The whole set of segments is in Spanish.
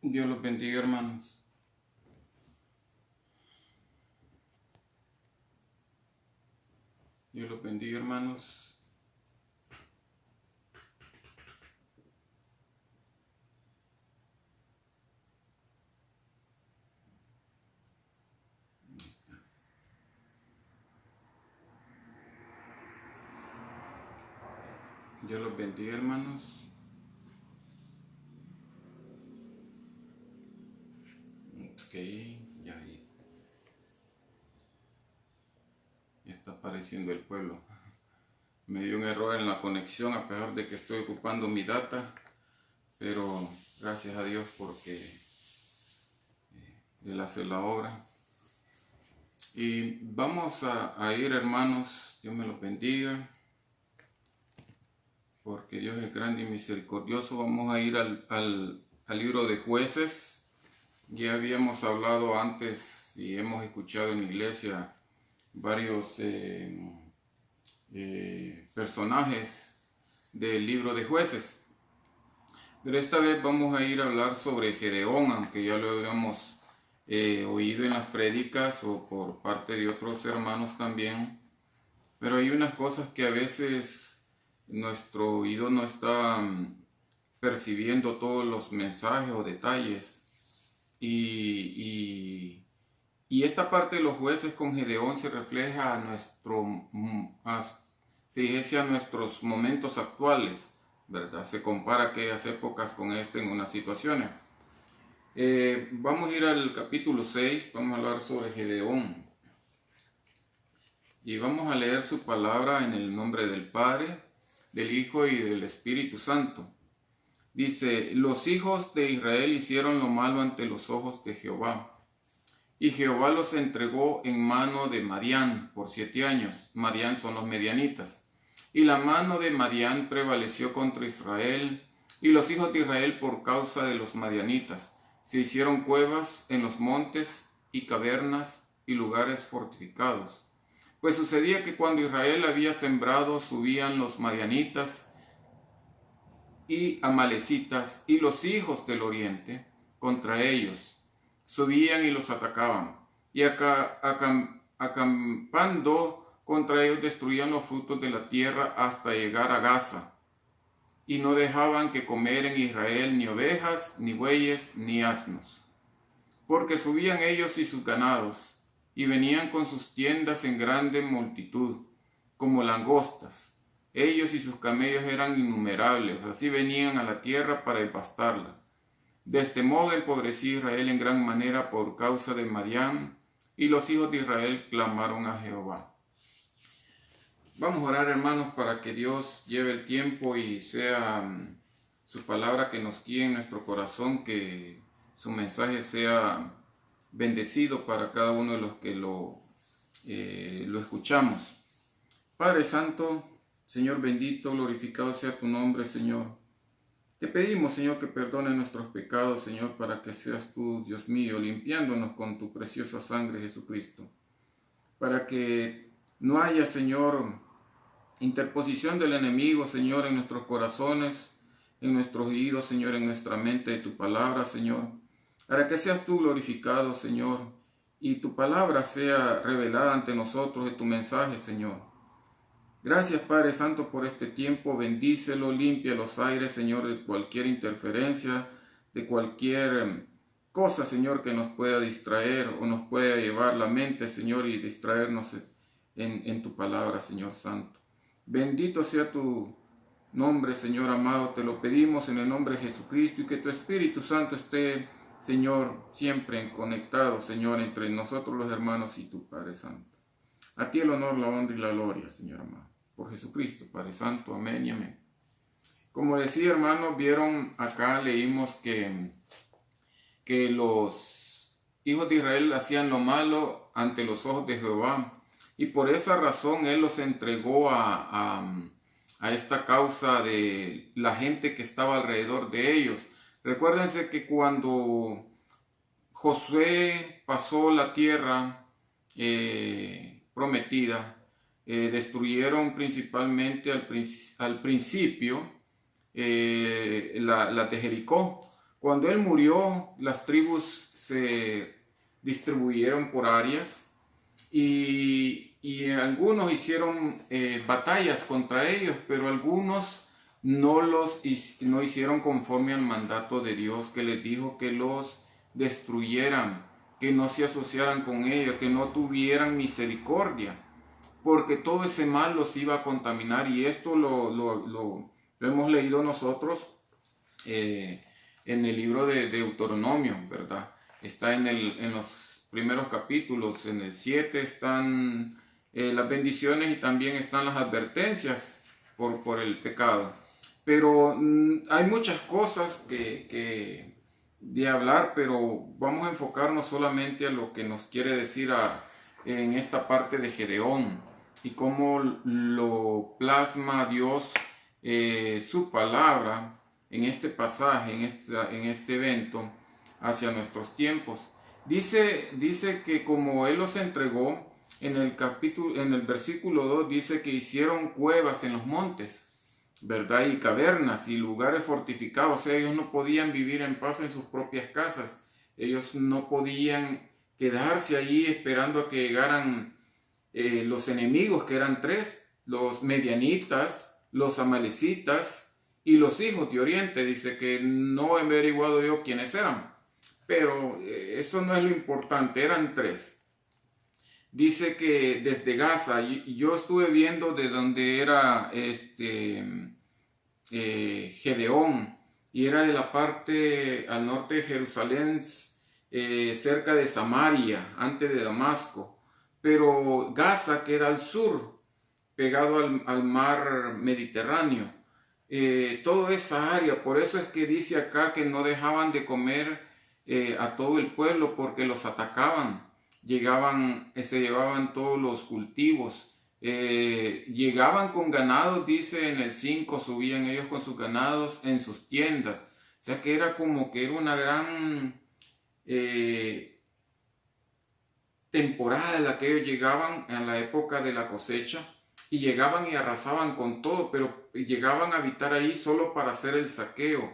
Dios los bendiga, hermanos. Dios los bendiga, hermanos. Dios los bendiga, hermanos. Ok, ya está apareciendo el pueblo. Me dio un error en la conexión a pesar de que estoy ocupando mi data, pero gracias a Dios porque Él hace la obra. Y vamos a ir, hermanos, Dios me los bendiga, porque Dios es grande y misericordioso. Vamos a ir al libro de Jueces. Ya habíamos hablado antes y hemos escuchado en la iglesia varios personajes del libro de Jueces. Pero esta vez vamos a ir a hablar sobre Gedeón, aunque ya lo habíamos oído en las prédicas o por parte de otros hermanos también. Pero hay unas cosas que a veces nuestro oído no está percibiendo todos los mensajes o detalles. Y esta parte de los jueces con Gedeón se refleja a a nuestros momentos actuales, ¿verdad? Se compara aquellas épocas con en unas situaciones. Vamos a ir al capítulo 6, vamos a hablar sobre Gedeón. Y vamos a leer su palabra en el nombre del Padre, del Hijo y del Espíritu Santo. Dice: los hijos de Israel hicieron lo malo ante los ojos de Jehová. Y Jehová los entregó en mano de Madián por 7 años. Madián son los medianitas. Y la mano de Madián prevaleció contra Israel, y los hijos de Israel por causa de los madianitas se hicieron cuevas en los montes y cavernas y lugares fortificados. Pues sucedía que cuando Israel había sembrado, subían los madianitas y amalecitas y los hijos del oriente contra ellos. Subían y los atacaban, y acampando contra ellos destruían los frutos de la tierra hasta llegar a Gaza, y no dejaban que comer en Israel ni ovejas, ni bueyes, ni asnos. Porque subían ellos y sus ganados, y venían con sus tiendas en grande multitud, como langostas. Ellos y sus camellos eran innumerables, así venían a la tierra para empastarla. De este modo empobreció Israel en gran manera por causa de Madián, y los hijos de Israel clamaron a Jehová. Vamos a orar, hermanos, para que Dios lleve el tiempo y sea su palabra que nos guíe en nuestro corazón, que su mensaje sea bendecido para cada uno de los que lo escuchamos. Padre Santo, Señor bendito, glorificado sea tu nombre, Señor. Te pedimos, Señor, que perdone nuestros pecados, Señor, para que seas tú, Dios mío, limpiándonos con tu preciosa sangre, Jesucristo. Para que no haya, Señor, interposición del enemigo, Señor, en nuestros corazones, en nuestros oídos, Señor, en nuestra mente, de tu palabra, Señor. Para que seas tú glorificado, Señor, y tu palabra sea revelada ante nosotros de tu mensaje, Señor. Gracias, Padre Santo, por este tiempo. Bendícelo, limpia los aires, Señor, de cualquier interferencia, de cualquier cosa, Señor, que nos pueda distraer o nos pueda llevar la mente, Señor, y distraernos en tu palabra, Señor Santo. Bendito sea tu nombre, Señor amado. Te lo pedimos en el nombre de Jesucristo, y que tu Espíritu Santo esté, Señor, siempre conectado, Señor, entre nosotros los hermanos y tu Padre Santo. A ti el honor, la honra y la gloria, Señor amado. Por Jesucristo, Padre Santo. Amén y amén. Como decía, hermanos, vieron acá, leímos que los hijos de Israel hacían lo malo ante los ojos de Jehová. Y por esa razón Él los entregó a esta causa de la gente que estaba alrededor de ellos. Recuérdense que cuando Josué pasó la tierra prometida, destruyeron principalmente al principio la de Jericó, Cuando él murió, las tribus se distribuyeron por áreas y algunos hicieron batallas contra ellos, pero algunos no hicieron conforme al mandato de Dios, que les dijo que los destruyeran, que no se asociaran con ellos, que no tuvieran misericordia, porque todo ese mal los iba a contaminar. Y esto lo hemos leído nosotros en el libro de Deuteronomio, ¿verdad? Está en los primeros capítulos. En el 7 están las bendiciones y también están las advertencias por el pecado. Pero hay muchas cosas de hablar, pero vamos a enfocarnos solamente a lo que nos quiere decir en esta parte de Gedeón y cómo lo plasma Dios, su palabra en este pasaje, en este evento hacia nuestros tiempos. Dice que como Él los entregó, en el versículo 2 dice que hicieron cuevas en los montes, ¿verdad? Y cavernas y lugares fortificados. O sea, ellos no podían vivir en paz en sus propias casas. Ellos no podían quedarse allí esperando a que llegaran los enemigos, que eran tres: los medianitas, los amalecitas y los hijos de Oriente. Dice que no he averiguado yo quiénes eran, pero eso no es lo importante, eran tres. Dice que desde Gaza, yo estuve viendo de donde era Gedeón, y era de la parte al norte de Jerusalén, cerca de Samaria, antes de Damasco. Pero Gaza queda al sur, pegado al mar Mediterráneo. Toda esa área, por eso es que dice acá que no dejaban de comer a todo el pueblo, porque los atacaban. Se llevaban todos los cultivos, llegaban con ganados, dice en el 5, subían ellos con sus ganados en sus tiendas. O sea que era como que era una gran temporada en la que ellos llegaban a la época de la cosecha, y llegaban y arrasaban con todo, pero llegaban a habitar ahí solo para hacer el saqueo.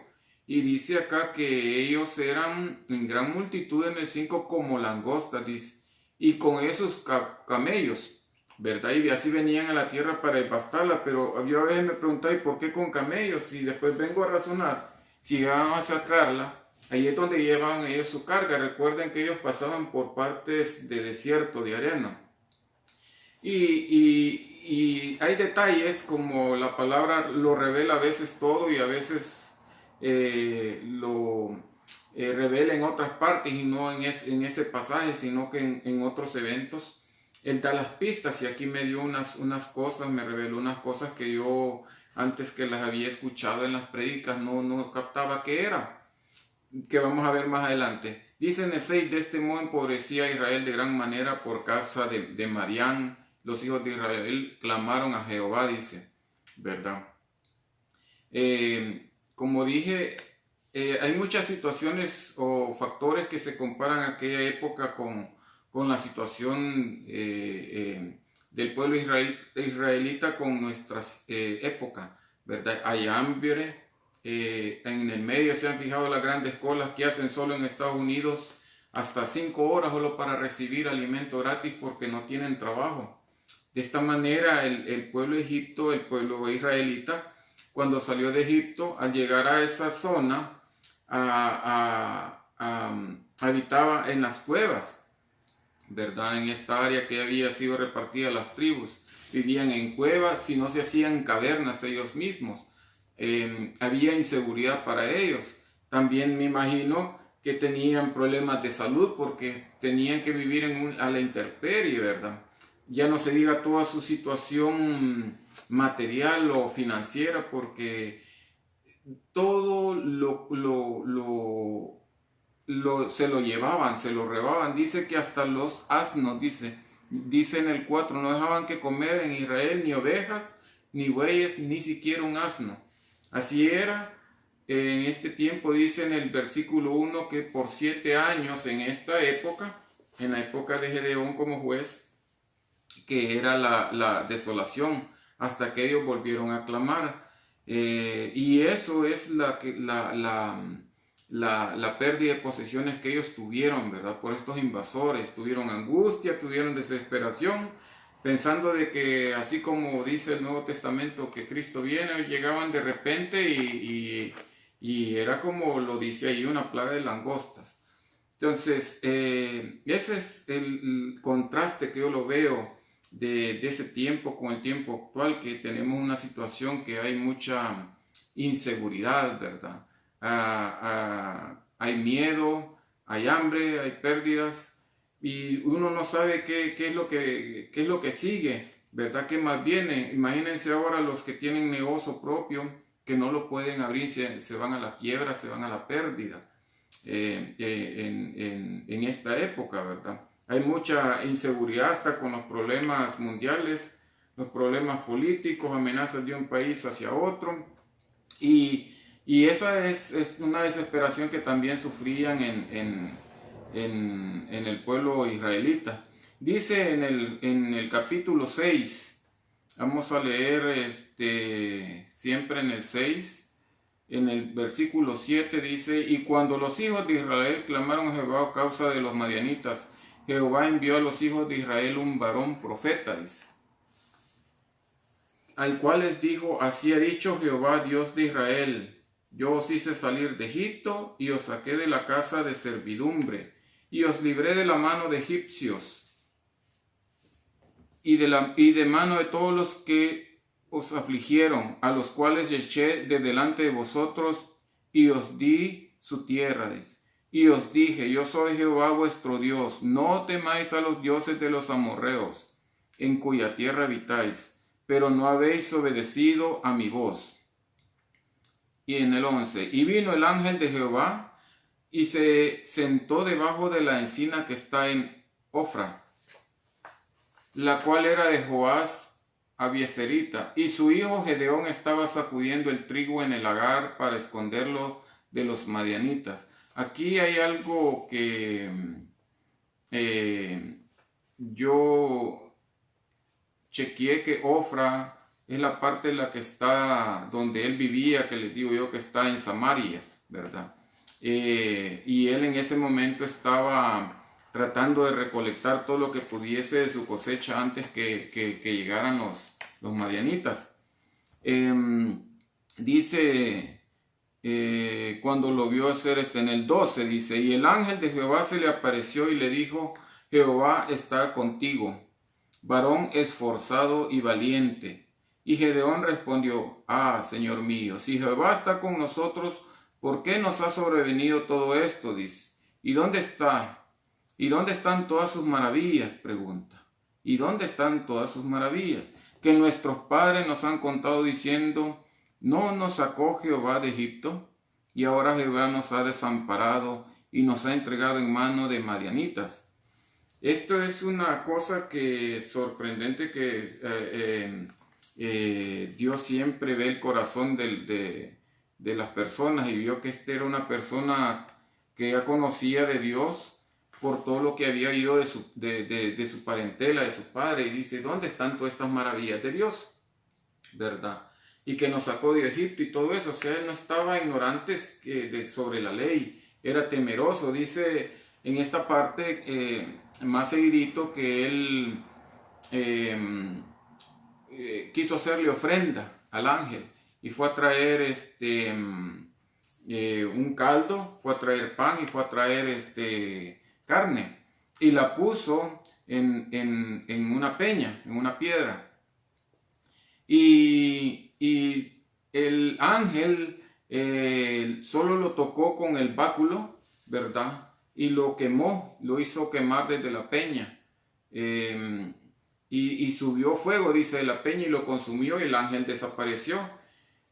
Y dice acá que ellos eran en gran multitud en el 5 como langostas, dice, y con esos camellos, ¿verdad? Y así venían a la tierra para devastarla. Pero yo a veces me preguntaba, ¿y por qué con camellos? Y después vengo a razonar, si iban a sacarla, ahí es donde llevaban ellos su carga. Recuerden que ellos pasaban por partes de desierto, de arena. Y hay detalles, como la palabra lo revela a veces todo y a veces lo revela en otras partes, y no en ese pasaje, sino que en otros eventos. Él da las pistas, y aquí me dio unas cosas, me reveló unas cosas que yo antes que las había escuchado en las prédicas no captaba qué era, que vamos a ver más adelante. Dice en el 6: de este modo empobrecía a Israel de gran manera por causa de Madián. Los hijos de Israel clamaron a Jehová, dice, ¿verdad? Como dije, hay muchas situaciones o factores que se comparan a aquella época con la situación del pueblo israelita con nuestra época, ¿verdad? Hay hambre, en el medio se han fijado las grandes colas que hacen solo en Estados Unidos, hasta 5 horas solo para recibir alimento gratis porque no tienen trabajo. De esta manera el pueblo Egipto, el pueblo israelita, cuando salió de Egipto, al llegar a esa zona, habitaba en las cuevas, ¿verdad? En esta área que había sido repartida a las tribus. Vivían en cuevas, si no se hacían cavernas ellos mismos. Había inseguridad para ellos. También me imagino que tenían problemas de salud porque tenían que vivir a la intemperie, ¿verdad? Ya no se diga toda su situación material o financiera, porque todo se lo llevaban, se lo robaban. Dice que hasta los asnos, dice en el 4, no dejaban que comer en Israel ni ovejas, ni bueyes, ni siquiera un asno. Así era en este tiempo. Dice en el versículo 1 que por 7 años en esta época, en la época de Gedeón como juez, que era la desolación, hasta que ellos volvieron a clamar. Y eso es la la pérdida de posesiones que ellos tuvieron, ¿verdad? Por estos invasores, tuvieron angustia, tuvieron desesperación, pensando de que así como dice el Nuevo Testamento que Cristo viene, llegaban de repente y era como lo dice ahí, una plaga de langostas. Entonces, ese es el contraste que yo lo veo de ese tiempo con el tiempo actual, que tenemos una situación que hay mucha inseguridad, ¿verdad? Hay miedo, hay hambre, hay pérdidas y uno no sabe qué es lo que sigue, ¿verdad? ¿Qué más viene? Imagínense ahora los que tienen negocio propio, que no lo pueden abrir, se van a la quiebra, se van a la pérdida en esta época, ¿verdad? Hay mucha inseguridad hasta con los problemas mundiales, los problemas políticos, amenazas de un país hacia otro. Y esa es una desesperación que también sufrían en el pueblo israelita. Dice en el capítulo 6, vamos a leer siempre en el 6, en el versículo 7 dice: y cuando los hijos de Israel clamaron a Jehová a causa de los madianitas, Jehová envió a los hijos de Israel un varón profeta, dice, al cual les dijo: así ha dicho Jehová, Dios de Israel, yo os hice salir de Egipto y os saqué de la casa de servidumbre y os libré de la mano de egipcios y de mano de todos los que os afligieron, a los cuales eché de delante de vosotros y os di su tierra. Y os dije: yo soy Jehová vuestro Dios, no temáis a los dioses de los amorreos, en cuya tierra habitáis, pero no habéis obedecido a mi voz. Y en el 11, y vino el ángel de Jehová y se sentó debajo de la encina que está en Ofra, la cual era de Joás Abieserita, y su hijo Gedeón estaba sacudiendo el trigo en el lagar para esconderlo de los madianitas. Aquí hay algo que yo chequeé, que Ofra es la parte en la que está donde él vivía, que les digo yo que está en Samaria, ¿verdad? Y él en ese momento estaba tratando de recolectar todo lo que pudiese de su cosecha antes que llegaran los madianitas. Dice, cuando lo vio hacer en el 12, dice: y el ángel de Jehová se le apareció y le dijo: Jehová está contigo, varón esforzado y valiente. Y Gedeón respondió: Señor mío, si Jehová está con nosotros, ¿por qué nos ha sobrevenido todo esto? Dice. ¿Y dónde está? ¿Y dónde están todas sus maravillas? Pregunta. ¿Y dónde están todas sus maravillas? Que nuestros padres nos han contado diciendo: ¿no nos sacó Jehová de Egipto? Y ahora Jehová nos ha desamparado y nos ha entregado en mano de madianitas. Esto es una cosa que sorprendente, que Dios siempre ve el corazón de las personas, y vio que era una persona que ya conocía de Dios por todo lo que había ido de su parentela, de su padre, y dice: ¿dónde están todas estas maravillas de Dios? ¿Verdad? Y que nos sacó de Egipto y todo eso. O sea, él no estaba ignorante sobre la ley, era temeroso. Dice en esta parte más seguidito que él quiso hacerle ofrenda al ángel y fue a traer un caldo, fue a traer pan y fue a traer carne, y la puso en una peña, en una piedra. Y el ángel solo lo tocó con el báculo, ¿verdad? Y lo quemó, lo hizo quemar desde la peña. Y subió fuego, dice, de la peña, y lo consumió, y el ángel desapareció.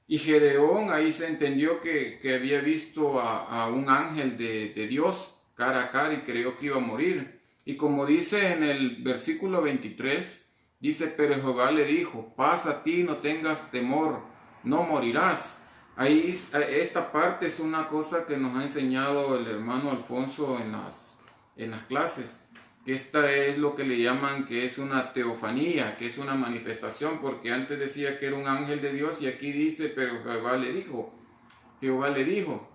Y Gedeón ahí se entendió que había visto a un ángel de Dios cara a cara, y creyó que iba a morir. Y como dice en el versículo 23, dice: pero Jehová le dijo: paz a ti, no tengas temor, no morirás. Ahí esta parte es una cosa que nos ha enseñado el hermano Alfonso en las clases, que esta es lo que le llaman que es una teofanía, que es una manifestación, porque antes decía que era un ángel de Dios, y aquí dice: pero Jehová le dijo.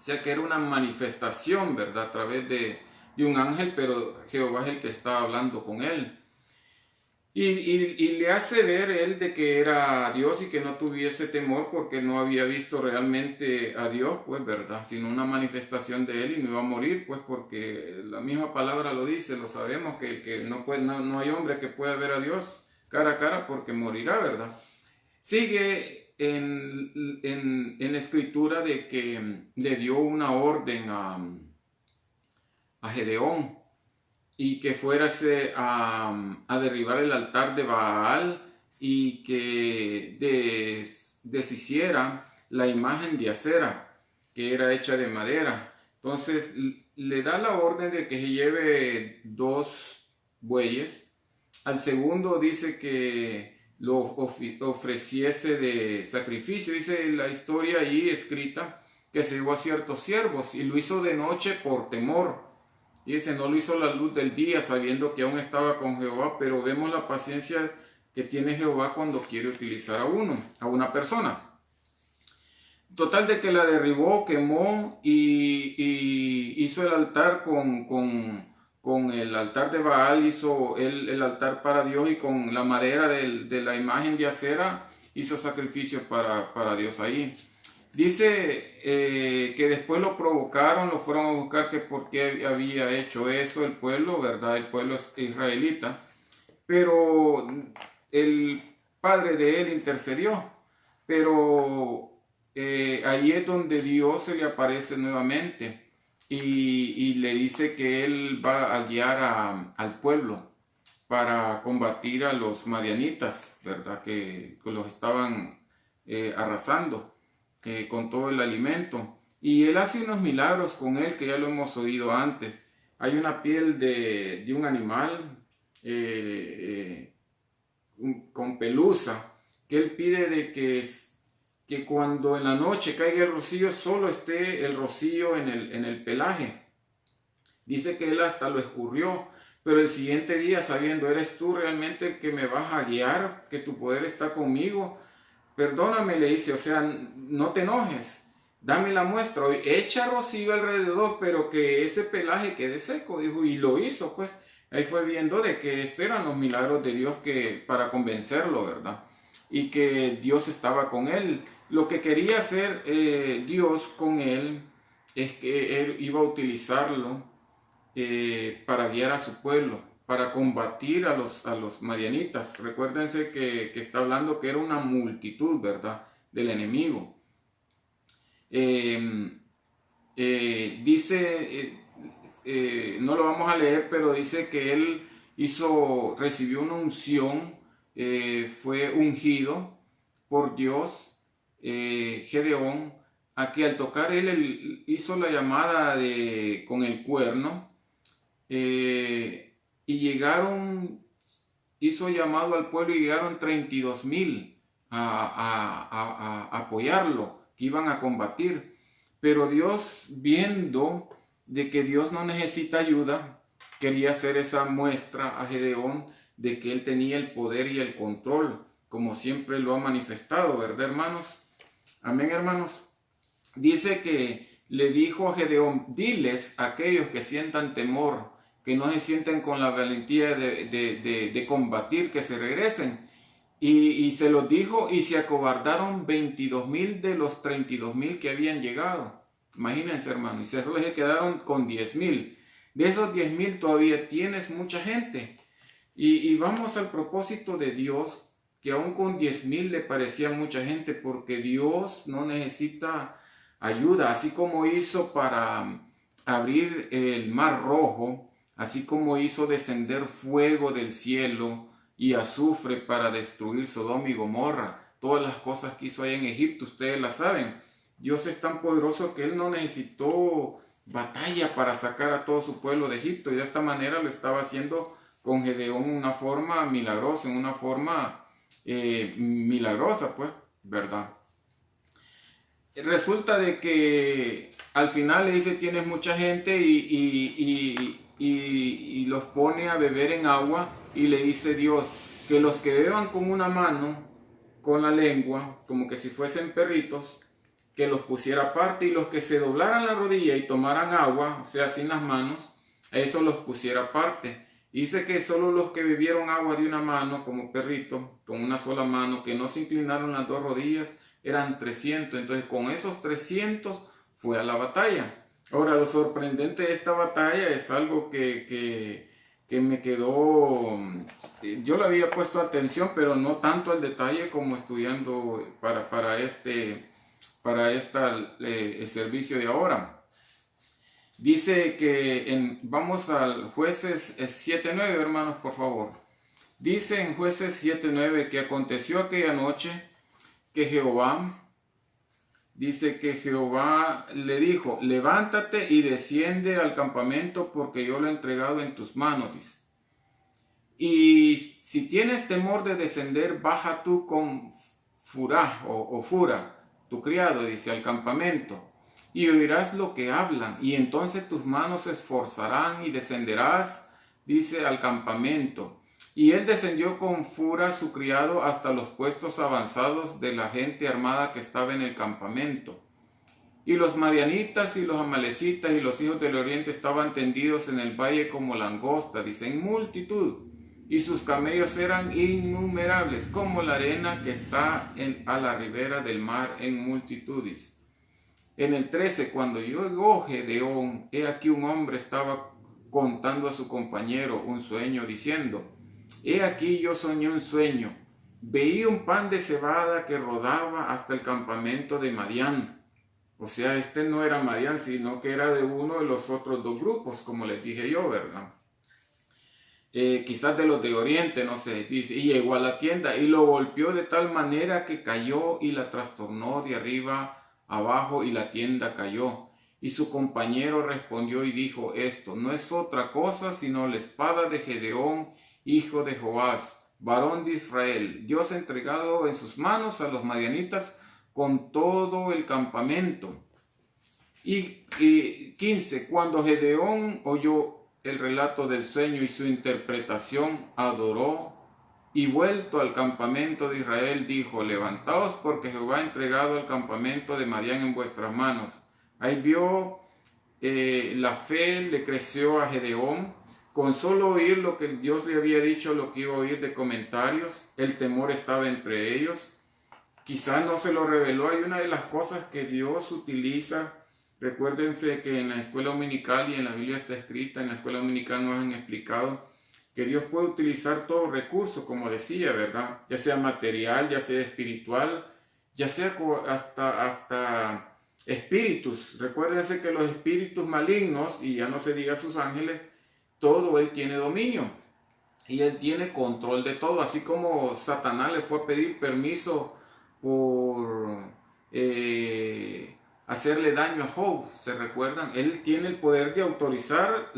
O sea que era una manifestación, ¿verdad? A través de un ángel, pero Jehová es el que estaba hablando con él. Y le hace ver él de que era Dios y que no tuviese temor porque no había visto realmente a Dios, pues, ¿verdad? Sino una manifestación de él y no iba a morir, pues, porque la misma palabra lo dice, lo sabemos, que no hay hombre que pueda ver a Dios cara a cara porque morirá, ¿verdad? Sigue en la escritura de que le dio una orden a Gedeón y que fuérase a derribar el altar de Baal y que deshiciera la imagen de acera que era hecha de madera. Entonces le da la orden de que se lleve 2 bueyes. Al segundo dice que lo ofreciese de sacrificio. Dice la historia ahí escrita que se llevó a ciertos siervos y lo hizo de noche por temor. Y ese no lo hizo a la luz del día, sabiendo que aún estaba con Jehová, pero vemos la paciencia que tiene Jehová cuando quiere utilizar a una persona. Total de que la derribó, quemó y hizo el altar con el altar de Baal, hizo el altar para Dios y con la madera de la imagen de acera hizo sacrificios para Dios ahí. Dice que después lo provocaron, lo fueron a buscar, que por qué había hecho eso el pueblo, ¿verdad? El pueblo israelita. Pero el padre de él intercedió. Pero ahí es donde Dios se le aparece nuevamente y le dice que él va a guiar al pueblo para combatir a los madianitas, ¿verdad? Que los estaban arrasando con todo el alimento. Y él hace unos milagros con él que ya lo hemos oído antes. Hay una piel de un animal con pelusa que él pide de que cuando en la noche caiga el rocío solo esté el rocío en el pelaje. Dice que él hasta lo escurrió, pero el siguiente día, sabiendo, eres tú realmente el que me vas a guiar, que tu poder está conmigo, perdóname, le dice, o sea, no te enojes, dame la muestra, echa rocío alrededor, pero que ese pelaje quede seco, dijo, y lo hizo, pues. Ahí fue viendo de que estos eran los milagros de Dios para convencerlo, ¿verdad? Y que Dios estaba con él. Lo que quería hacer Dios con él es que él iba a utilizarlo para guiar a su pueblo, para combatir a los madianitas. Recuérdense que está hablando que era una multitud, ¿verdad?, del enemigo. Dice, no lo vamos a leer, pero dice que él recibió una unción, fue ungido por Dios, Gedeón, a que al tocar él hizo la llamada con el cuerno, y hizo llamado al pueblo y llegaron 32,000 a apoyarlo, que iban a combatir. Pero Dios, viendo de que Dios no necesita ayuda, quería hacer esa muestra a Gedeón de que él tenía el poder y el control, como siempre lo ha manifestado, ¿verdad, hermanos? Amén, hermanos. Dice que le dijo a Gedeón, diles a aquellos que sientan temor, que no se sienten con la valentía de combatir, que se regresen. Y se los dijo y se acobardaron 22,000 de los 32,000 que habían llegado. Imagínense, hermano, y se les quedaron con 10,000. De esos 10,000 todavía tienes mucha gente. Y vamos al propósito de Dios, que aún con 10,000 le parecía mucha gente, porque Dios no necesita ayuda, así como hizo para abrir el mar rojo, así como hizo descender fuego del cielo y azufre para destruir Sodoma y Gomorra. Todas las cosas que hizo ahí en Egipto, ustedes las saben. Dios es tan poderoso que él no necesitó batalla para sacar a todo su pueblo de Egipto, y de esta manera lo estaba haciendo con Gedeón en una forma milagrosa, en una forma milagrosa, pues, ¿verdad? Resulta de que al final le dice, tienes mucha gente, y los pone a beber en agua, y le dice Dios, que los que beban con una mano, con la lengua, como que si fuesen perritos, que los pusiera aparte, y los que se doblaran la rodilla y tomaran agua, o sea, sin las manos, a eso los pusiera aparte. Dice que solo los que bebieron agua de una mano, como perrito, con una sola mano, que no se inclinaron las dos rodillas, eran 300. Entonces con esos 300 fue a la batalla. Ahora, lo sorprendente de esta batalla es algo que me quedó, yo le había puesto atención, pero no tanto al detalle como estudiando para este servicio de ahora. Dice que vamos al Jueces 7:9, hermanos, por favor. Dice en Jueces 7:9 que aconteció aquella noche que Jehová le dijo: levántate y desciende al campamento, porque yo lo he entregado en tus manos, dice. Y si tienes temor de descender, baja tú con Fura, tu criado, dice, al campamento, y oirás lo que hablan, y entonces tus manos se esforzarán y descenderás, dice, al campamento. Y él descendió con Fura, su criado, hasta los puestos avanzados de la gente armada que estaba en el campamento. Y los madianitas y los amalecitas y los hijos del oriente estaban tendidos en el valle como langosta, dice, en multitud. Y sus camellos eran innumerables, como la arena que está a la ribera del mar en multitudes. En el 13, cuando llegó Gedeón, he aquí un hombre estaba contando a su compañero un sueño, diciendo: he aquí yo soñé un sueño, veía un pan de cebada que rodaba hasta el campamento de Madián. O sea, este no era Madián, sino que era de uno de los otros dos grupos, como les dije yo, ¿verdad? Quizás de los de Oriente, no sé, dice, y llegó a la tienda y lo golpeó de tal manera que cayó y la trastornó de arriba abajo, y la tienda cayó. Y su compañero respondió y dijo: esto no es otra cosa sino la espada de Gedeón, hijo de Joás, varón de Israel. Dios ha entregado en sus manos a los madianitas con todo el campamento. Y 15, cuando Gedeón oyó el relato del sueño y su interpretación, adoró, y vuelto al campamento de Israel dijo: levantaos, porque Jehová ha entregado el campamento de Madián en vuestras manos. Ahí vio la fe le creció a Gedeón. Con solo oír lo que Dios le había dicho, lo que iba a oír de comentarios, el temor estaba entre ellos. Quizás no se lo reveló. Hay una de las cosas que Dios utiliza. Recuérdense que en la escuela dominical, y en la Biblia está escrita, en la escuela dominical nos han explicado que Dios puede utilizar todo recurso, como decía, ¿verdad? Ya sea material, ya sea espiritual, ya sea hasta espíritus. Recuérdense que los espíritus malignos, y ya no se diga sus ángeles, todo Él tiene dominio. Y Él tiene control de todo. Así como Satanás le fue a pedir permiso por hacerle daño a Job, ¿se recuerdan? Él tiene el poder de autorizar,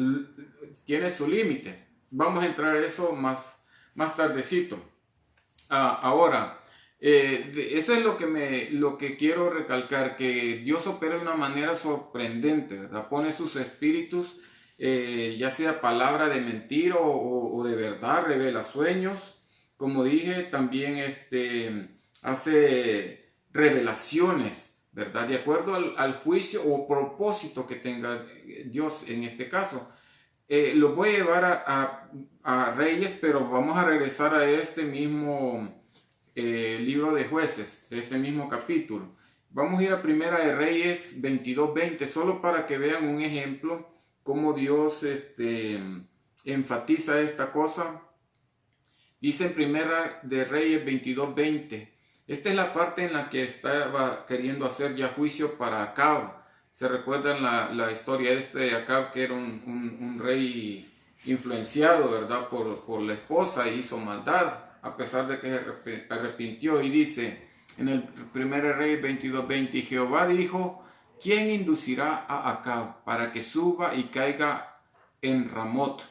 tiene su límite. Vamos a entrar a eso más tardecito. Ahora, eso es lo que quiero recalcar, que Dios opera de una manera sorprendente, ¿verdad? Pone sus espíritus, ya sea palabra de mentira o de verdad, revela sueños. Como dije, también hace revelaciones, ¿verdad? De acuerdo al juicio o propósito que tenga Dios en este caso. Lo voy a llevar a Reyes, pero vamos a regresar a este mismo libro de Jueces, de este mismo capítulo. Vamos a ir a Primera de Reyes 22:20, solo para que vean un ejemplo cómo Dios enfatiza esta cosa. Dice en Primera de Reyes 22:20. Esta es la parte en la que estaba queriendo hacer ya juicio para Acab. ¿Se recuerdan la historia de Acab, que era un rey influenciado, ¿verdad?, por la esposa, e hizo maldad, a pesar de que se arrepintió? Y dice en el 1 Rey 22:20, y Jehová dijo: ¿quién inducirá a Acab para que suba y caiga en Ramot?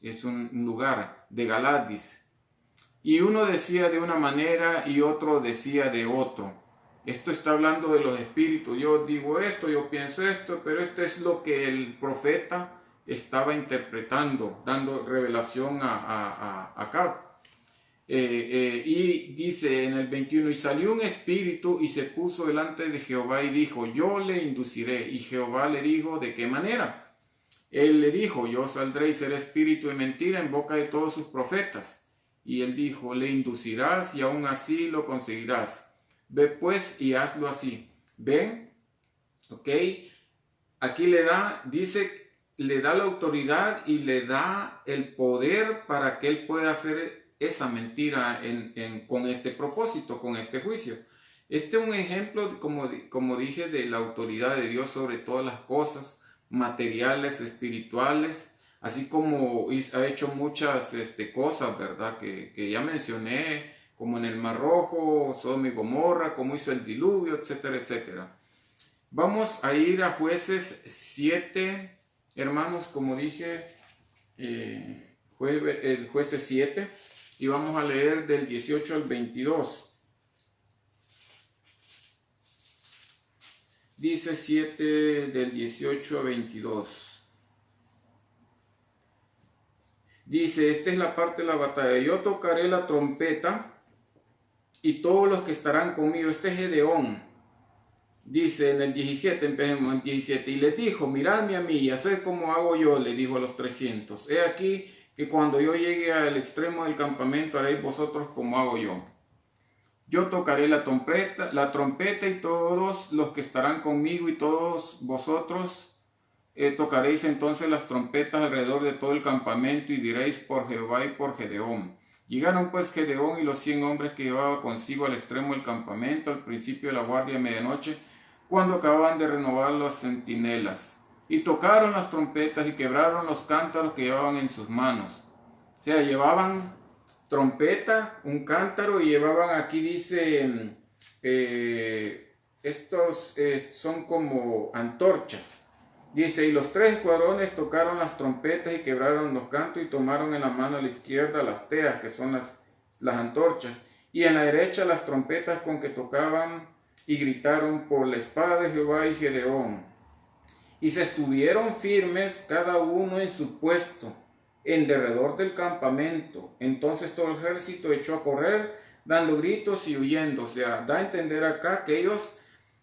Es un lugar de Galad, dice. Y uno decía de una manera y otro decía de otro. Esto está hablando de los espíritus. Yo digo esto, yo pienso esto, pero esto es lo que el profeta estaba interpretando, dando revelación a Acab. Y dice en el 21, y salió un espíritu y se puso delante de Jehová y dijo, yo le induciré. Y Jehová le dijo, ¿de qué manera? Él le dijo, yo saldré y seré espíritu de mentira en boca de todos sus profetas. Y él dijo, le inducirás y aún así lo conseguirás. Ve pues y hazlo así. ¿Ven? ¿Ok? Aquí le da, dice, le da la autoridad y le da el poder para que él pueda hacer esa mentira con este propósito, con este juicio. Este es un ejemplo, como dije, de la autoridad de Dios sobre todas las cosas materiales, espirituales, así como ha hecho muchas cosas, ¿verdad? Que ya mencioné, como en el Mar Rojo, Sodoma y Gomorra, como hizo el diluvio, etcétera, etcétera. Vamos a ir a Jueces 7, hermanos, como dije, Jueces 7, y vamos a leer del 18 al 22. Dice 7 del 18 a 22. Dice, esta es la parte de la batalla. Yo tocaré la trompeta y todos los que estarán conmigo. Este es Gedeón. Dice en el 17, empecemos en el 17. Y les dijo, miradme a mí y haced como hago yo, le dijo a los 300. He aquí que cuando yo llegue al extremo del campamento haréis vosotros como hago yo. Yo tocaré la trompeta y todos los que estarán conmigo y todos vosotros tocaréis entonces las trompetas alrededor de todo el campamento y diréis por Jehová y por Gedeón. Llegaron pues Gedeón y los 100 hombres que llevaba consigo al extremo del campamento al principio de la guardia de medianoche, cuando acababan de renovar las centinelas. Y tocaron las trompetas y quebraron los cántaros que llevaban en sus manos. O sea, llevaban trompeta, un cántaro, y llevaban, aquí dice, estos son como antorchas. Dice, y los 3 escuadrones tocaron las trompetas y quebraron los cantos y tomaron en la mano a la izquierda las teas, que son las antorchas, y en la derecha las trompetas con que tocaban y gritaron por la espada de Jehová y Gedeón. Y se estuvieron firmes cada uno en su puesto, en derredor del campamento. Entonces todo el ejército echó a correr, dando gritos y huyendo. O sea, da a entender acá que ellos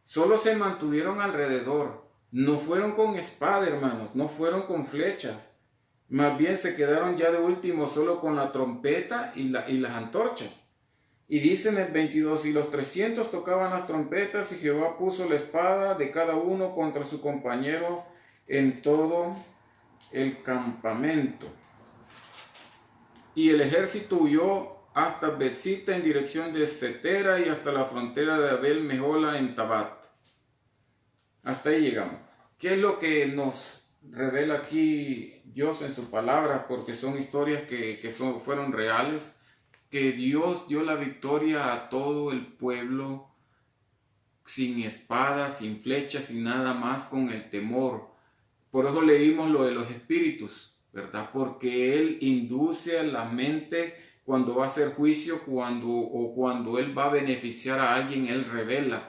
solo se mantuvieron alrededor. No fueron con espada, hermanos, no fueron con flechas. Más bien se quedaron ya de último solo con la trompeta y las antorchas. Y dice en el 22, y los 300 tocaban las trompetas, y Jehová puso la espada de cada uno contra su compañero en todo el campamento. Y el ejército huyó hasta Betzita en dirección de Estetera y hasta la frontera de Abel Mehola en Tabat. Hasta ahí llegamos. ¿Qué es lo que nos revela aquí Dios en su palabra? Porque son historias que fueron reales. Que Dios dio la victoria a todo el pueblo sin espada, sin flechas, sin nada más, con el temor. Por eso leímos lo de los espíritus, ¿verdad? Porque Él induce a la mente cuando va a hacer juicio, cuando Él va a beneficiar a alguien, Él revela,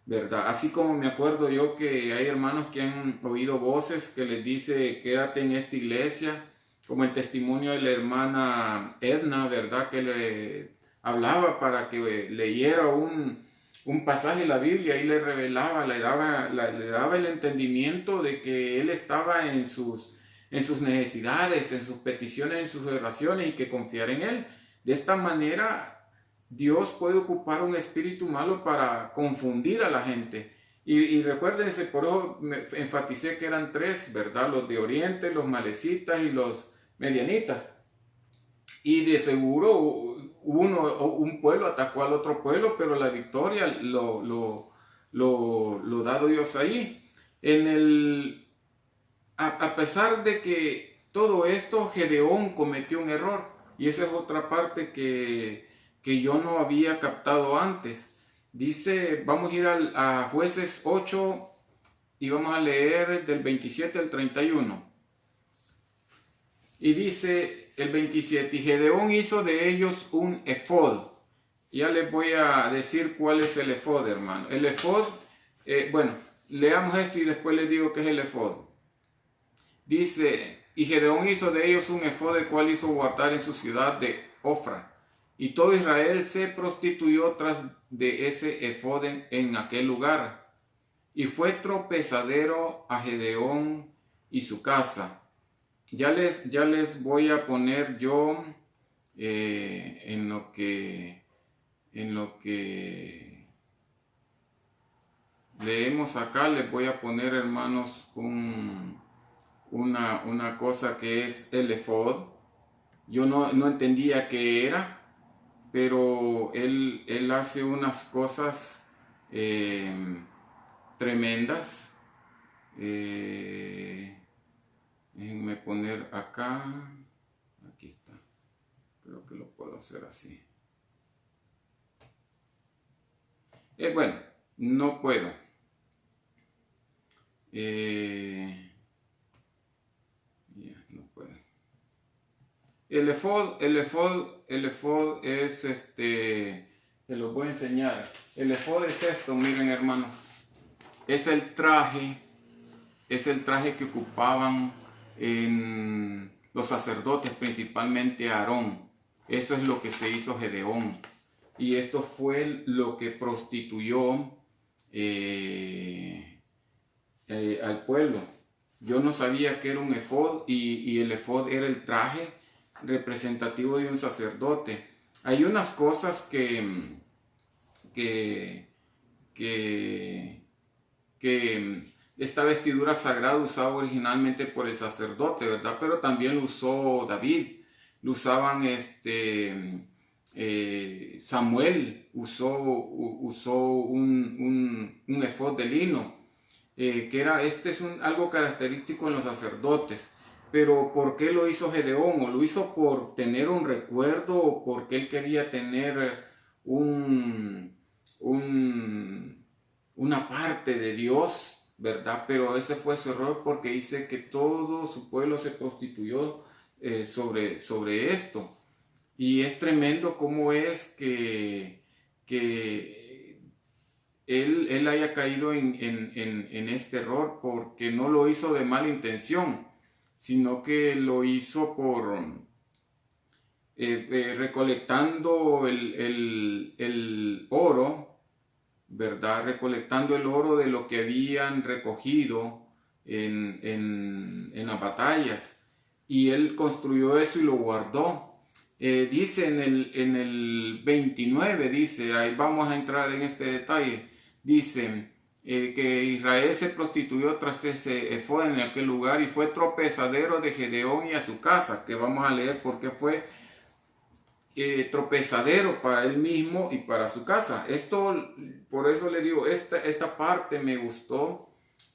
¿verdad? Así como me acuerdo yo que hay hermanos que han oído voces que les dice, quédate en esta iglesia, como el testimonio de la hermana Edna, ¿verdad? Que le hablaba para que leyera un pasaje de la Biblia y le revelaba, le daba el entendimiento de que él estaba en sus necesidades, en sus peticiones, en sus oraciones, y que confiara en él. De esta manera, Dios puede ocupar un espíritu malo para confundir a la gente. Y recuérdense, por eso me enfaticé que eran 3, ¿verdad? Los de Oriente, los malecitas y los medianitas. Y de seguro un pueblo atacó al otro pueblo, pero la victoria lo da Dios ahí. A pesar de que todo esto, Gedeón cometió un error. Y esa es otra parte que yo no había captado antes. Dice, vamos a ir a Jueces 8 y vamos a leer del 27 al 31. Y dice el 27, y Gedeón hizo de ellos un efod. Ya les voy a decir cuál es el efod, hermano. El efod, bueno, leamos esto y después les digo qué es el efod. Dice, y Gedeón hizo de ellos un efod, el cual hizo guardar en su ciudad de Ofra. Y todo Israel se prostituyó tras de ese efod en aquel lugar. Y fue tropezadero a Gedeón y su casa. Ya les voy a poner yo en lo que leemos acá, les voy a poner, hermanos, una cosa que es el efod. Yo no entendía qué era, pero él hace unas cosas tremendas. Déjenme poner acá. Aquí está. Creo que lo puedo hacer así. Bueno, no puedo. No puedo. El efod es se los voy a enseñar. El efod es esto, miren, hermanos. Es el traje que ocupaban los sacerdotes, principalmente Aarón. Eso es lo que se hizo Gedeón. Y esto fue lo que prostituyó al pueblo. Yo no sabía que era un efod, y el efod era el traje representativo de un sacerdote. Hay unas cosas que esta vestidura sagrada usaba originalmente por el sacerdote, ¿verdad? Pero también lo usó David, lo usaban Samuel usó un efod de lino, que era, es algo característico en los sacerdotes. Pero ¿por qué lo hizo Gedeón? ¿O lo hizo por tener un recuerdo, o porque él quería tener una parte de Dios, ¿verdad? Pero ese fue su error, porque dice que todo su pueblo se prostituyó sobre esto. Y es tremendo cómo es que él haya caído en este error, porque no lo hizo de mala intención, sino que lo hizo por recolectando el oro, ¿verdad? Recolectando el oro de lo que habían recogido en las batallas. Y él construyó eso y lo guardó. Dice en el 29, dice, ahí vamos a entrar en este detalle, dice que Israel se prostituyó tras ese efod en aquel lugar, y fue tropezadero de Gedeón y a su casa, que vamos a leer por qué fue tropezadero para él mismo y para su casa. Esto, por eso le digo, esta parte me gustó,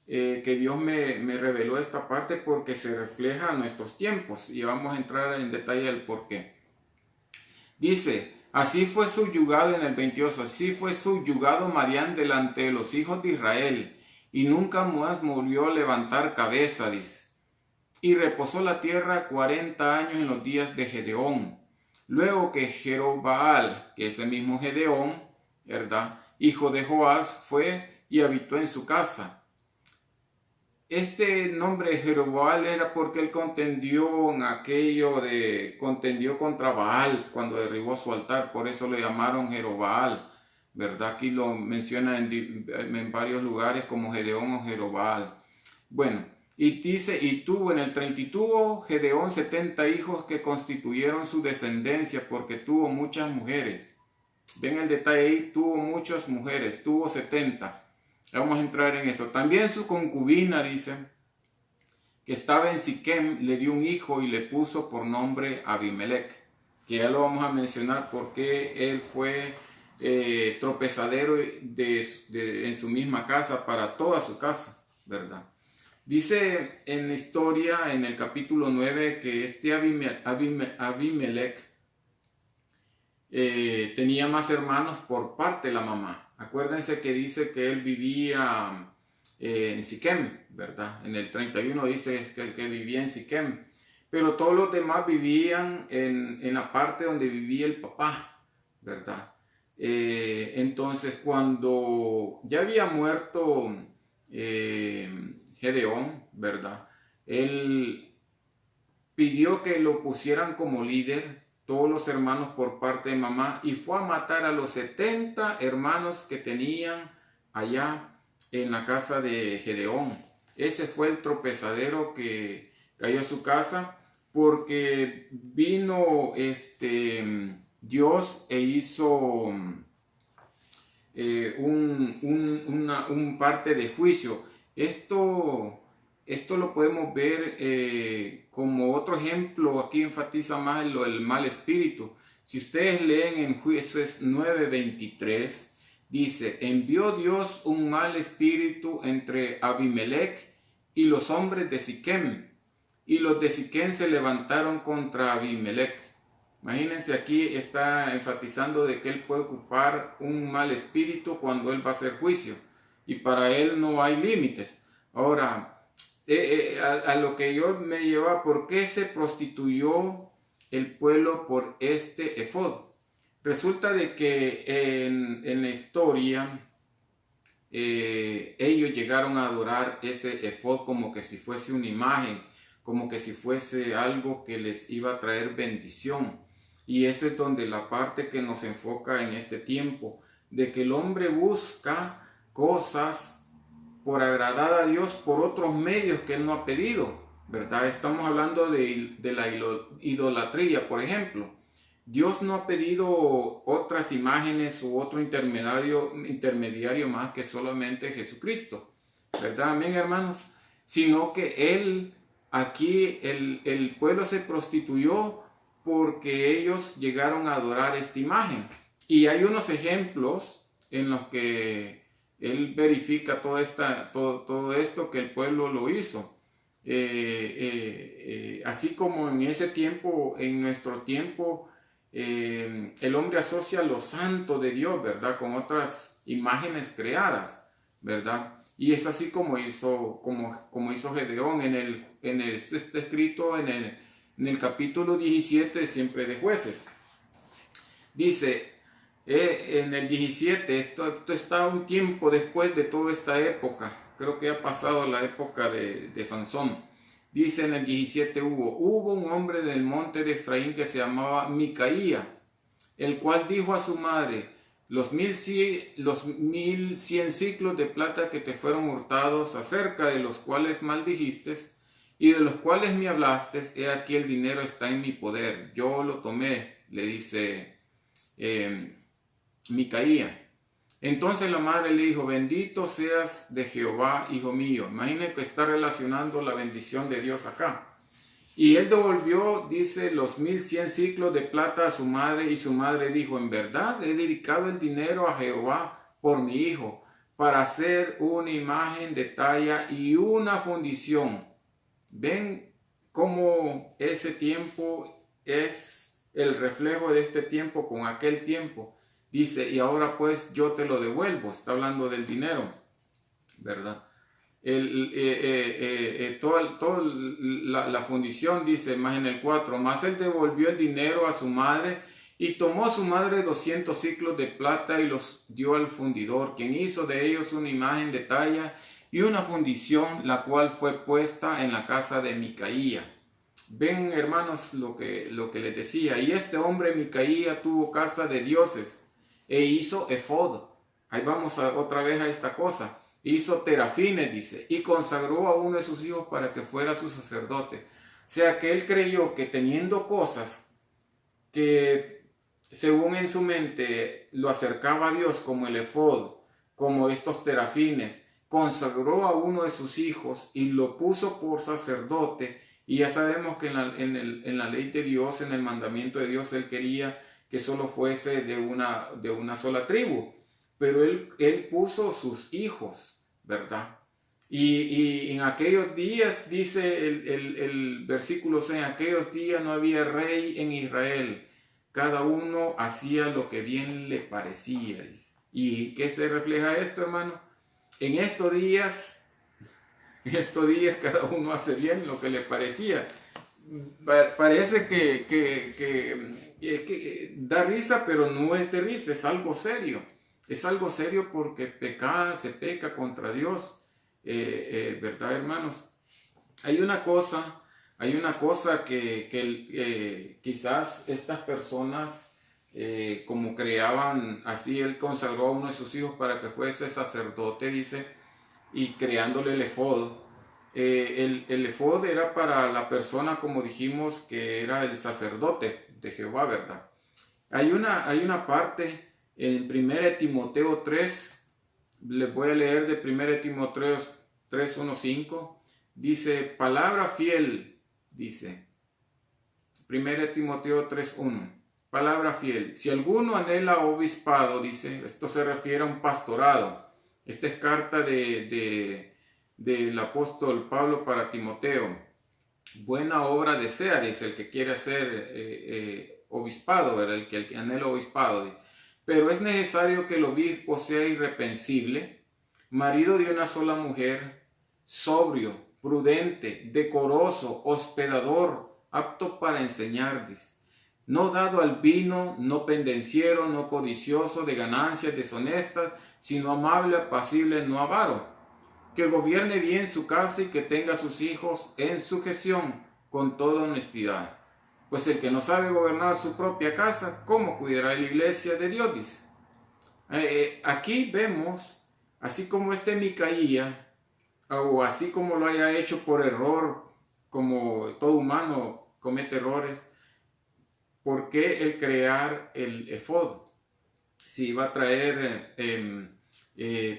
que Dios me reveló esta parte, porque se refleja a nuestros tiempos, y vamos a entrar en detalle del por qué. Dice, así fue subyugado en el 22, así fue subyugado Madián delante de los hijos de Israel, y nunca más volvió a levantar cabeza, dice. Y reposó la tierra 40 años en los días de Gedeón. Luego que Jerobbaal, que es el mismo Gedeón, ¿verdad?, hijo de Joás, fue y habitó en su casa. Este nombre de Jerobbaal era porque él contendió contra Baal cuando derribó su altar, por eso le llamaron Jerobbaal, ¿verdad? Aquí lo menciona en varios lugares como Gedeón o Jerobbaal. Bueno, y dice, y tuvo en el 30, y tuvo Gedeón 70 hijos que constituyeron su descendencia, porque tuvo muchas mujeres. Ven el detalle ahí, tuvo muchas mujeres, tuvo 70. Vamos a entrar en eso. También su concubina, dice, que estaba en Siquem, le dio un hijo y le puso por nombre Abimelech, que ya lo vamos a mencionar porque él fue tropezadero en su misma casa para toda su casa, ¿verdad? Dice en la historia, en el capítulo 9, que este Abimelech tenía más hermanos por parte de la mamá. Acuérdense que dice que él vivía en Siquem, ¿verdad? En el 31 dice que vivía en Siquem, pero todos los demás vivían en la parte donde vivía el papá, ¿verdad? Entonces, cuando ya había muerto Gedeón, ¿verdad?, él pidió que lo pusieran como líder todos los hermanos por parte de mamá, y fue a matar a los 70 hermanos que tenían allá en la casa de Gedeón. Ese fue el tropezadero que cayó a su casa, porque vino Dios e hizo un parte de juicio. Esto lo podemos ver como otro ejemplo. Aquí enfatiza más el mal espíritu. Si ustedes leen en Jueces 9:23, dice: envió Dios un mal espíritu entre Abimelech y los hombres de Siquem, y los de Siquem se levantaron contra Abimelech. Imagínense, aquí está enfatizando de que él puede ocupar un mal espíritu cuando él va a hacer juicio, y para él no hay límites. Ahora, a lo que yo me lleva, ¿por qué se prostituyó el pueblo por este efod? Resulta de que en la historia ellos llegaron a adorar ese efod como que si fuese una imagen, como que si fuese algo que les iba a traer bendición. Y eso es donde la parte que nos enfoca en este tiempo, de que el hombre busca cosas por agradar a Dios por otros medios que él no ha pedido, ¿verdad? Estamos hablando de la idolatría, por ejemplo. Dios no ha pedido otras imágenes u otro intermediario más que solamente Jesucristo, ¿verdad? Amén, hermanos. Sino que él, aquí el pueblo se prostituyó porque ellos llegaron a adorar esta imagen. Y hay unos ejemplos en los que él verifica todo esto que el pueblo lo hizo. Así como en ese tiempo, en nuestro tiempo, el hombre asocia lo santo de Dios, ¿verdad?, con otras imágenes creadas, ¿verdad? Y es así como hizo Gedeón. Esto está escrito en el capítulo 17 siempre de Jueces. Dice en el 17, esto está un tiempo después de toda esta época, creo que ha pasado la época de Sansón. Dice en el 17, hubo un hombre del monte de Efraín que se llamaba Micaía, el cual dijo a su madre: los 1100 ciclos de plata que te fueron hurtados, acerca de los cuales maldijiste y de los cuales me hablaste, he aquí el dinero está en mi poder, yo lo tomé, le dice Micaía. Entonces la madre le dijo: bendito seas de Jehová, hijo mío. Imaginen que está relacionando la bendición de Dios acá. Y él devolvió, dice, los 1100 ciclos de plata a su madre, y su madre dijo: en verdad he dedicado el dinero a Jehová por mi hijo, para hacer una imagen de talla y una fundición. ¿Ven cómo ese tiempo es el reflejo de este tiempo con aquel tiempo? Dice: y ahora pues yo te lo devuelvo. Está hablando del dinero, ¿verdad? Toda la fundición, dice más en el 4, más él devolvió el dinero a su madre, y tomó su madre 200 ciclos de plata y los dio al fundidor, quien hizo de ellos una imagen de talla y una fundición, la cual fue puesta en la casa de Micaía. Ven, hermanos, lo que les decía. Y este hombre Micaía tuvo casa de dioses e hizo efod. Ahí vamos otra vez a esta cosa. Hizo terafines, dice, y consagró a uno de sus hijos para que fuera su sacerdote. O sea que él creyó que teniendo cosas que según en su mente lo acercaba a Dios, como el efod, como estos terafines, consagró a uno de sus hijos y lo puso por sacerdote. Y ya sabemos que en la ley de Dios, en el mandamiento de Dios, él quería que solo fuese de una sola tribu. Pero él puso sus hijos, ¿verdad? Y en aquellos días, dice el versículo 6, en aquellos días no había rey en Israel. Cada uno hacía lo que bien le parecía, dice. ¿Y qué se refleja esto, hermano? En estos días cada uno hace bien lo que le parecía. Parece que da risa, pero no es de risa, es algo serio. Es algo serio porque se peca contra Dios, ¿verdad, hermanos? Hay una cosa Hay una cosa que quizás estas personas, como creaban, así él consagró a uno de sus hijos para que fuese sacerdote, dice, y creándole el efod. El efod era para la persona, como dijimos, que era el sacerdote de Jehová, ¿verdad? Hay una parte en 1 Timoteo 3, les voy a leer de 1 Timoteo 3, 1, 5, dice, palabra fiel, dice, 1 Timoteo 3, 1, palabra fiel, si alguno anhela obispado, dice, esto se refiere a un pastorado. Esta es carta del apóstol Pablo para Timoteo. Buena obra desea, dice, el que quiere hacer obispado, ¿verdad? El que anhela obispado. Pero es necesario que el obispo sea irreprensible, marido de una sola mujer, sobrio, prudente, decoroso, hospedador, apto para enseñar, dice. No dado al vino, no pendenciero, no codicioso de ganancias deshonestas, sino amable, apacible, no avaro, que gobierne bien su casa y que tenga a sus hijos en sujeción con toda honestidad. Pues el que no sabe gobernar su propia casa, ¿cómo cuidará la iglesia de Dios? Dice. Aquí vemos, así como Micaías, o así como lo haya hecho por error, como todo humano comete errores, ¿por qué el crear el efod? Si iba a traer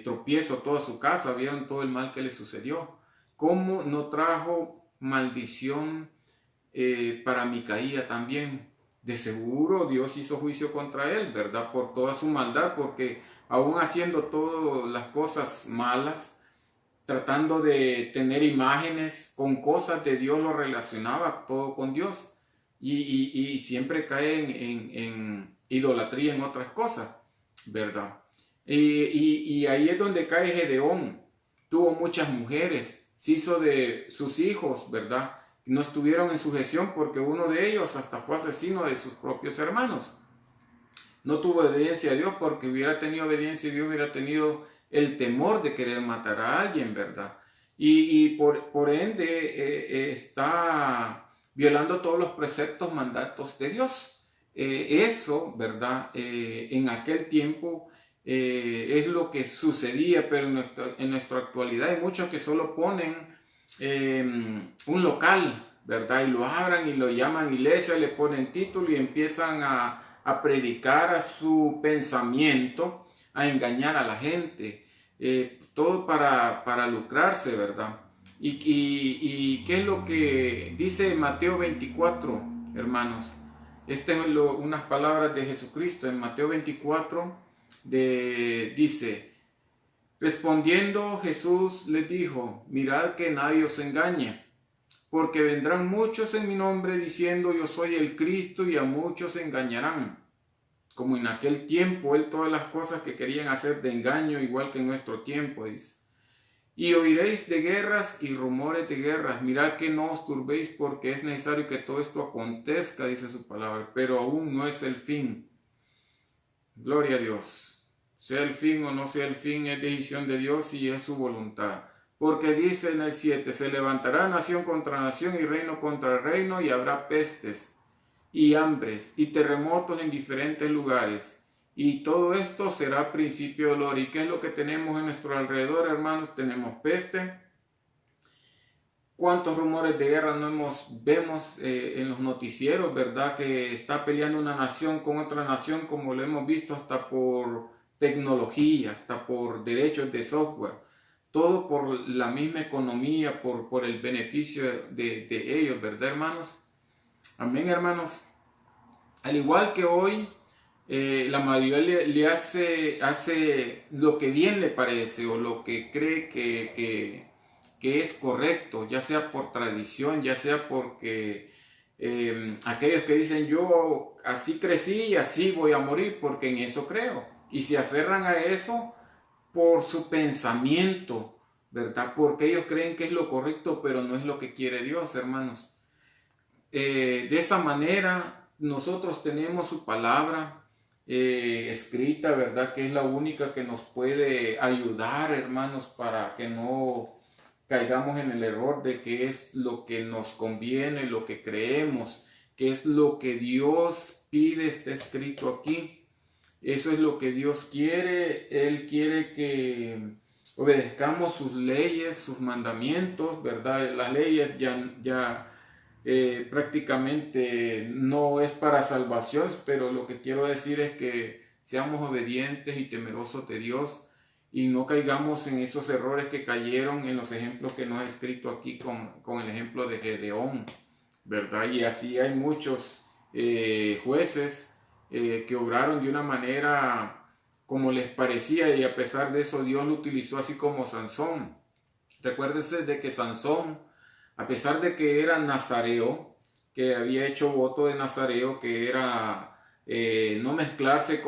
tropiezo a toda su casa, vieron todo el mal que le sucedió. ¿Cómo no trajo maldición para Micaía también? De seguro Dios hizo juicio contra él, ¿verdad? Por toda su maldad, porque aún haciendo todas las cosas malas, tratando de tener imágenes con cosas de Dios, lo relacionaba todo con Dios. Y siempre caen en idolatría en otras cosas, ¿verdad? Y ahí es donde cae Gedeón. Tuvo muchas mujeres, se hizo de sus hijos, ¿verdad? No estuvieron en sujeción porque uno de ellos hasta fue asesino de sus propios hermanos. No tuvo obediencia a Dios porque hubiera tenido obediencia a Dios, hubiera tenido el temor de querer matar a alguien, ¿verdad? Y por ende está violando todos los preceptos, mandatos de Dios. Eso, ¿verdad? En aquel tiempo es lo que sucedía, pero en nuestra actualidad hay muchos que solo ponen un local, ¿verdad? Y lo abran y lo llaman iglesia, le ponen título y empiezan a predicar a su pensamiento, a engañar a la gente, todo para lucrarse, ¿verdad? Y ¿qué es lo que dice Mateo 24, hermanos? Estas son unas palabras de Jesucristo en Mateo 24, dice, respondiendo Jesús les dijo, mirad que nadie os engañe, porque vendrán muchos en mi nombre diciendo yo soy el Cristo y a muchos engañarán. Como en aquel tiempo, él todas las cosas que querían hacer de engaño, igual que en nuestro tiempo, dice. Y oiréis de guerras y rumores de guerras. Mirad que no os turbéis porque es necesario que todo esto acontezca, dice su palabra, pero aún no es el fin. Gloria a Dios. Sea el fin o no sea el fin, es decisión de Dios y es su voluntad. Porque dice en el 7, se levantará nación contra nación y reino contra reino y habrá pestes y hambres y terremotos en diferentes lugares. Y todo esto será principio de dolor. ¿Y qué es lo que tenemos en nuestro alrededor, hermanos? Tenemos peste. ¿Cuántos rumores de guerra no vemos en los noticieros, verdad? Que está peleando una nación con otra nación, como lo hemos visto hasta por tecnología, hasta por derechos de software. Todo por la misma economía, por el beneficio de ellos, ¿verdad, hermanos? Amén, hermanos. Al igual que hoy, la mayoría le hace lo que bien le parece o lo que cree que es correcto, ya sea por tradición, ya sea porque aquellos que dicen yo así crecí y así voy a morir porque en eso creo. Y se aferran a eso por su pensamiento, ¿verdad? Porque ellos creen que es lo correcto, pero no es lo que quiere Dios, hermanos. De esa manera nosotros tenemos su palabra escrita, ¿verdad? Que es la única que nos puede ayudar, hermanos, para que no caigamos en el error de que es lo que nos conviene, lo que creemos, que es lo que Dios pide, está escrito aquí. Eso es lo que Dios quiere. Él quiere que obedezcamos sus leyes, sus mandamientos, ¿verdad? Las leyes ya prácticamente no es para salvación, pero lo que quiero decir es que seamos obedientes y temerosos de Dios y no caigamos en esos errores que cayeron en los ejemplos que nos ha escrito aquí con el ejemplo de Gedeón, ¿verdad? Y así hay muchos jueces que obraron de una manera como les parecía, y a pesar de eso Dios lo utilizó, así como Sansón. Recuérdense de que Sansón, a pesar de que era nazareo, que había hecho voto de nazareo, que era no mezclarse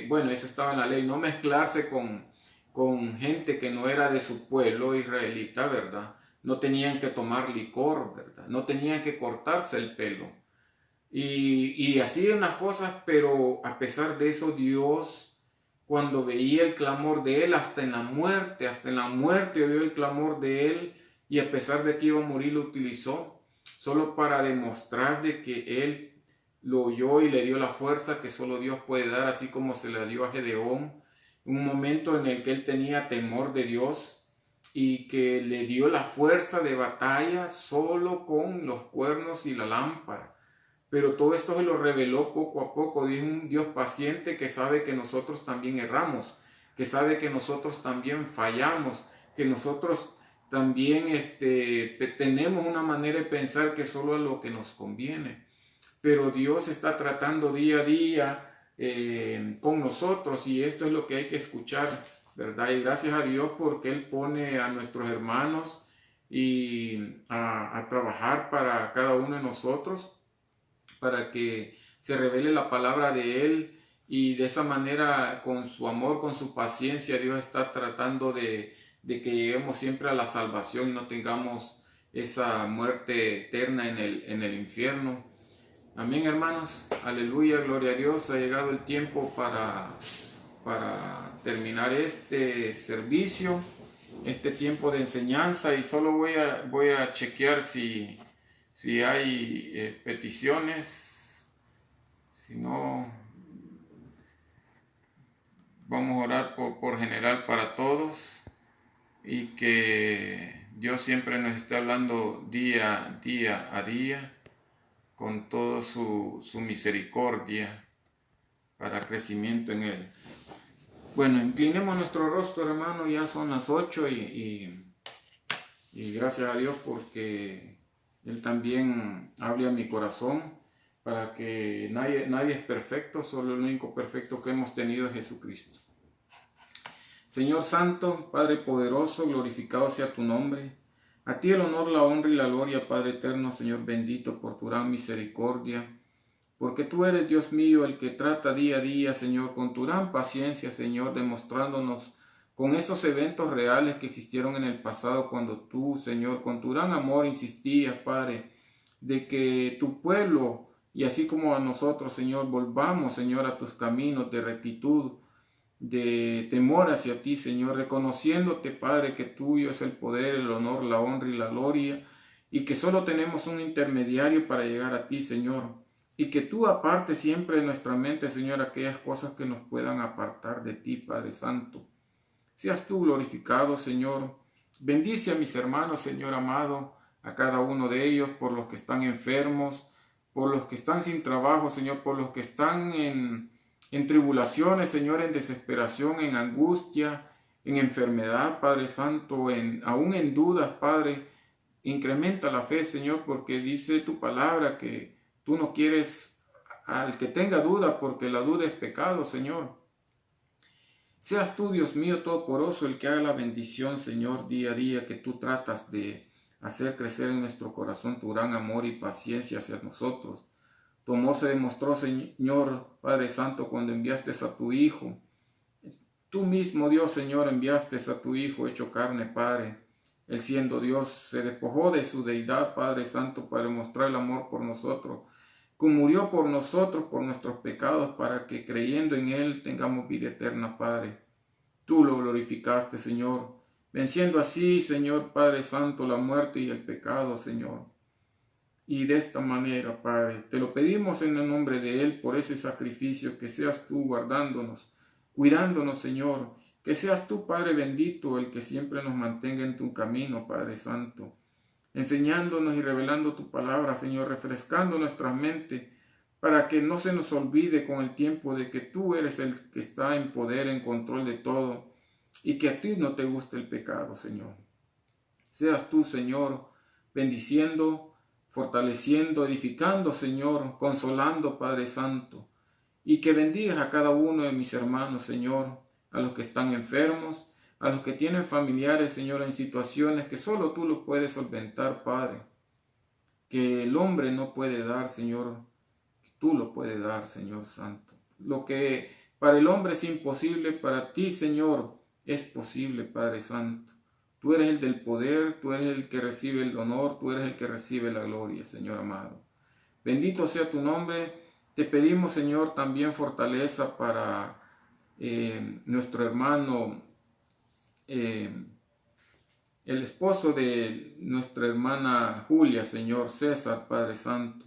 bueno, eso estaba en la ley, no mezclarse con gente que no era de su pueblo israelita, ¿verdad? No tenían que tomar licor, ¿verdad? No tenían que cortarse el pelo. Y así unas cosas, pero a pesar de eso, Dios, cuando veía el clamor de él, hasta en la muerte oyó el clamor de él, y a pesar de que iba a morir, lo utilizó, solo para demostrar de que él lo oyó y le dio la fuerza que solo Dios puede dar, así como se la dio a Gedeón, un momento en el que él tenía temor de Dios, y que le dio la fuerza de batalla solo con los cuernos y la lámpara. Pero todo esto se lo reveló poco a poco. Dios es un Dios paciente que sabe que nosotros también erramos, que sabe que nosotros también fallamos, que nosotros también tenemos una manera de pensar que solo es lo que nos conviene. Pero Dios está tratando día a día con nosotros, y esto es lo que hay que escuchar, ¿verdad? Y gracias a Dios porque Él pone a nuestros hermanos a trabajar para cada uno de nosotros, para que se revele la palabra de Él, y de esa manera, con su amor, con su paciencia, Dios está tratando de que lleguemos siempre a la salvación y no tengamos esa muerte eterna en el infierno. Amén, hermanos. Aleluya, gloria a Dios. Ha llegado el tiempo para terminar este servicio, este tiempo de enseñanza, y solo voy a chequear si hay peticiones. Si no, vamos a orar por general para todos, y que Dios siempre nos esté hablando día a día con toda su misericordia para crecimiento en Él. Bueno, inclinemos nuestro rostro, hermano. Ya son las 8 y gracias a Dios porque Él también habla a mi corazón, para que nadie es perfecto, solo el único perfecto que hemos tenido es Jesucristo. Señor Santo, Padre poderoso, glorificado sea tu nombre. A ti el honor, la honra y la gloria, Padre eterno, Señor bendito, por tu gran misericordia, porque tú eres, Dios mío, el que trata día a día, Señor, con tu gran paciencia, Señor, demostrándonos con esos eventos reales que existieron en el pasado, cuando tú, Señor, con tu gran amor insistías, Padre, de que tu pueblo, y así como a nosotros, Señor, volvamos, Señor, a tus caminos de rectitud, de temor hacia ti, Señor, reconociéndote, Padre, que tuyo es el poder, el honor, la honra y la gloria, y que solo tenemos un intermediario para llegar a ti, Señor, y que tú apartes siempre de nuestra mente, Señor, aquellas cosas que nos puedan apartar de ti, Padre Santo. Seas tú glorificado, Señor. Bendice a mis hermanos, Señor amado, a cada uno de ellos, por los que están enfermos, por los que están sin trabajo, Señor, por los que están en tribulaciones, Señor, en desesperación, en angustia, en enfermedad, Padre Santo, aún en dudas, Padre. Incrementa la fe, Señor, porque dice tu palabra que tú no quieres al que tenga duda, porque la duda es pecado, Señor. Seas tú, Dios mío, todopoderoso, el que haga la bendición, Señor, día a día, que tú tratas de hacer crecer en nuestro corazón tu gran amor y paciencia hacia nosotros. Tu amor se demostró, Señor, Padre Santo, cuando enviaste a tu Hijo. Tú mismo, Dios, Señor, enviaste a tu Hijo hecho carne, Padre. Él, siendo Dios, se despojó de su deidad, Padre Santo, para demostrar el amor por nosotros, que murió por nosotros, por nuestros pecados, para que creyendo en Él tengamos vida eterna, Padre. Tú lo glorificaste, Señor, venciendo así, Señor Padre Santo, la muerte y el pecado, Señor. Y de esta manera, Padre, te lo pedimos en el nombre de Él por ese sacrificio, que seas tú guardándonos, cuidándonos, Señor, que seas tú, Padre bendito, el que siempre nos mantenga en tu camino, Padre Santo, enseñándonos y revelando tu palabra, Señor, refrescando nuestra mente, para que no se nos olvide con el tiempo de que tú eres el que está en poder, en control de todo, y que a ti no te gusta el pecado, Señor. Seas tú, Señor, bendiciendo, fortaleciendo, edificando, Señor, consolando, Padre Santo, y que bendigas a cada uno de mis hermanos, Señor, a los que están enfermos, a los que tienen familiares, Señor, en situaciones que solo tú lo puedes solventar, Padre, que el hombre no puede dar, Señor, que tú lo puedes dar, Señor Santo. Lo que para el hombre es imposible, para ti, Señor, es posible, Padre Santo. Tú eres el del poder, tú eres el que recibe el honor, tú eres el que recibe la gloria, Señor amado. Bendito sea tu nombre. Te pedimos, Señor, también fortaleza para nuestro hermano, el esposo de nuestra hermana Julia, Señor César, Padre Santo,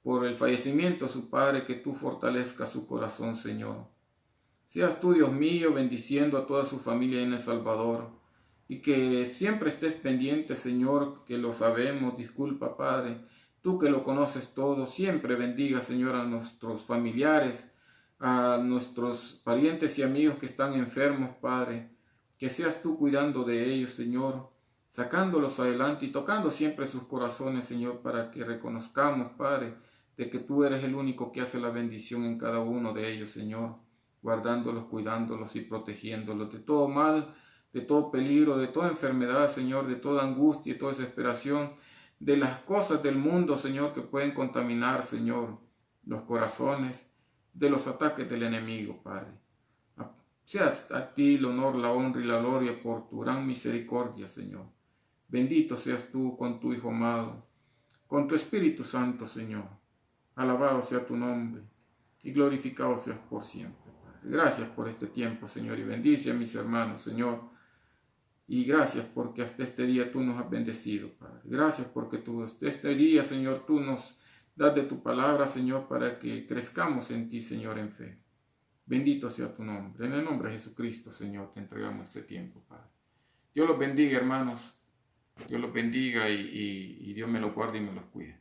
por el fallecimiento de su padre, que tú fortalezcas su corazón, Señor. Seas tú, Dios mío, bendiciendo a toda su familia en El Salvador, y que siempre estés pendiente, Señor, que lo sabemos, disculpa, Padre, tú que lo conoces todo, siempre bendiga, Señor, a nuestros familiares, a nuestros parientes y amigos que están enfermos, Padre, que seas tú cuidando de ellos, Señor, sacándolos adelante y tocando siempre sus corazones, Señor, para que reconozcamos, Padre, de que tú eres el único que hace la bendición en cada uno de ellos, Señor, guardándolos, cuidándolos y protegiéndolos de todo mal, de todo peligro, de toda enfermedad, Señor, de toda angustia y toda desesperación, de las cosas del mundo, Señor, que pueden contaminar, Señor, los corazones, de los ataques del enemigo, Padre. Sea a ti el honor, la honra y la gloria por tu gran misericordia, Señor. Bendito seas tú con tu Hijo amado, con tu Espíritu Santo, Señor. Alabado sea tu nombre y glorificado seas por siempre, Padre. Gracias por este tiempo, Señor, y bendice a mis hermanos, Señor. Y gracias porque hasta este día tú nos has bendecido, Padre. Gracias porque tú hasta este día, Señor, tú nos das de tu palabra, Señor, para que crezcamos en ti, Señor, en fe. Bendito sea tu nombre. En el nombre de Jesucristo, Señor, te entregamos este tiempo, Padre. Dios los bendiga, hermanos. Dios los bendiga y Dios me los guarde y me los cuide.